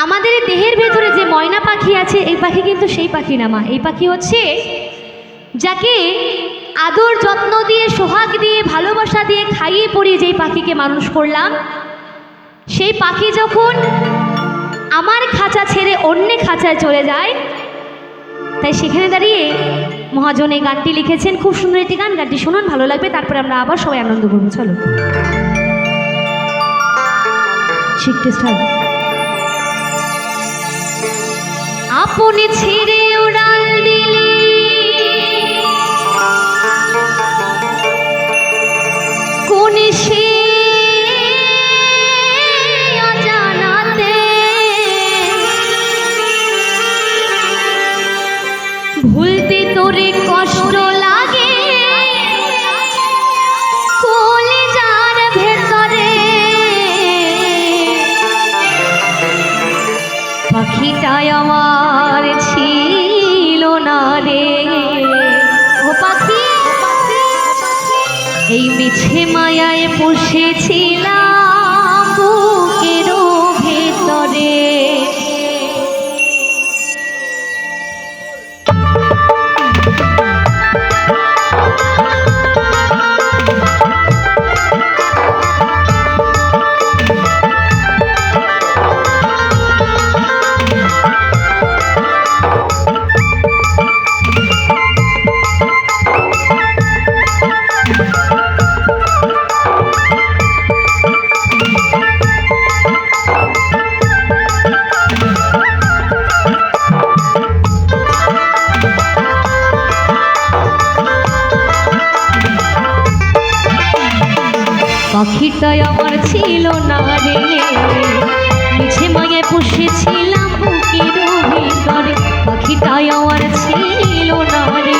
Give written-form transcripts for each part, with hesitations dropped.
আমাদের দেহের ভেতরে যে ময়না পাখি আছে, এই পাখি কিন্তু সেই পাখি না মা। এই পাখি হচ্ছে যাকে আদর যত্ন দিয়ে, সোহাগ দিয়ে, ভালোবাসা দিয়ে খাইয়ে পরিয়ে যেই পাখিকে মানুষ করলাম, সেই পাখি যখন আমার খাঁচা ছেড়ে অন্য খাঁচায় চলে যায়, তাই সেখানে দাঁড়িয়ে মহাজন এই গানটি লিখেছেন। খুব সুন্দর একটি গান, গানটি শুনুন, ভালো লাগবে। তারপরে আমরা আবার সবাই আনন্দ করবো। চলো শিখতে স্টার্ট। আপনি ছেড়ে উড়াল দিলে কোন সে অজানাতে, ভুলতে তোরে কষ্ট লাগে কলিজার ভেতরে, পাখিটাই আমার ছিল না রে। ও পাখি, এই মিছে মায়ায় বসেছিলাম বুকের ভেতরে। পাখিটাই আমার ছিল না রে, মিছে মায়ায় বসেছিলাম বুকের ভিতরে। পাখিটাই আমার ছিল না রে,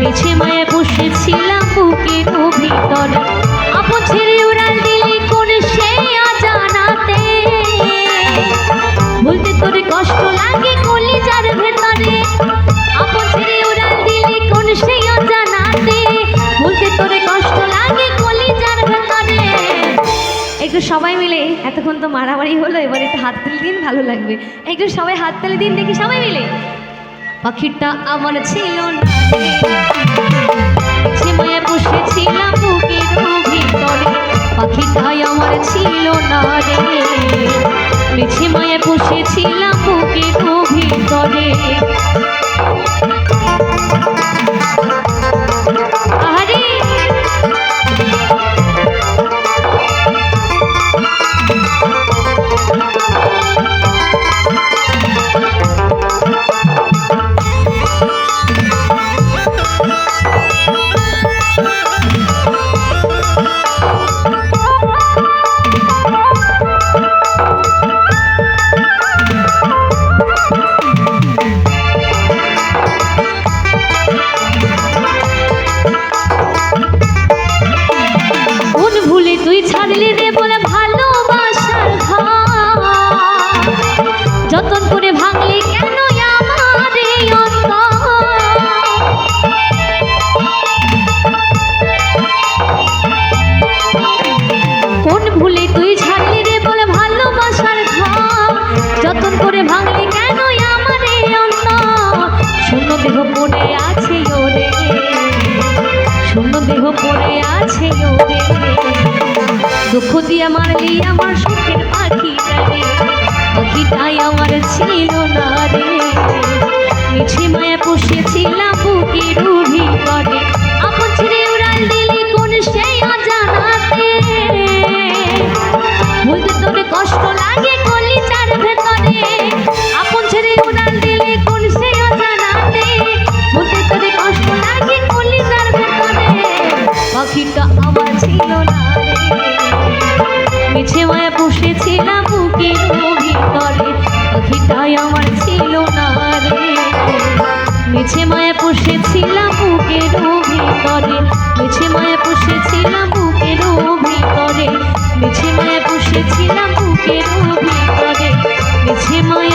মিছে মায়ায় বসেছিলাম বুকের ভিতরে। আপন ছেড়ে উড়াল দিলি কোন সে অজানাতে, বলতে তোরে কষ্ট লাগে কলিজার ভেতরে। আপন ছেড়ে উড়াল দিলি কোন সে অজানাতে, বলতে তোরে কষ্ট লাগে কলিজার ভেতরে। একটু সবাই মিলে, এতক্ষণ তো মারামারি হলো, এবার একটু হাততালি দিন, ভালো লাগবে। একটু সবাই হাততালি দিন দেখি সবাই মিলে। পাখিটা আমার ছিল না রে, মিছে মায়ায় বসেছিলাম বুকের ভিতরে। পাখিটাই আমার ছিল না রে, মিছে মায়ায় বসেছিলাম বুকের ভিতরে। আরে তুই ছাড়লি রে বলে ভালোবাসার ঘর, যতন করে ভাঙলি কেন আমার এই অন্তর। কোন ভুলে তুই ছাড়লি রে বলে ভালোবাসার ঘর, যতন করে ভাঙলি কেন আমার এই অন্তর। শূন্য দেহ পড়ে আছে ওরে, শূন্য দেহ পড়ে আছে ওরে। দুঃখ দিয়া মারলি আমার সুখের পাখিটারে, পাখিটাই আমার ছিল না রে, মিছে মায়া বসেছিলাম বুকের ভিতরে। আপন ছেড়ে উড়াল দিলি কোন সেই অজানাতে, বলতে তোরে কষ্ট লাগে কলিজার ভেতরে। আপন ছেড়ে উড়াল দিলি কোন সেই অজানাতে, বলতে তোরে কষ্ট লাগে কলিজার ভেতরে। পাখিটা আমার ছিল না রে, মিছে মায়া বসেছিলাম বুকের ভিতরে। পাখিটাই আমার ছিল না রে, মিছে মায়া বসেছিলাম বুকের ভিতরে। মিছে মায়া বসেছিলাম বুকের ভিতরে, মিছে মায়া বসেছিলাম বুকের ভিতরে, মিছে মায়া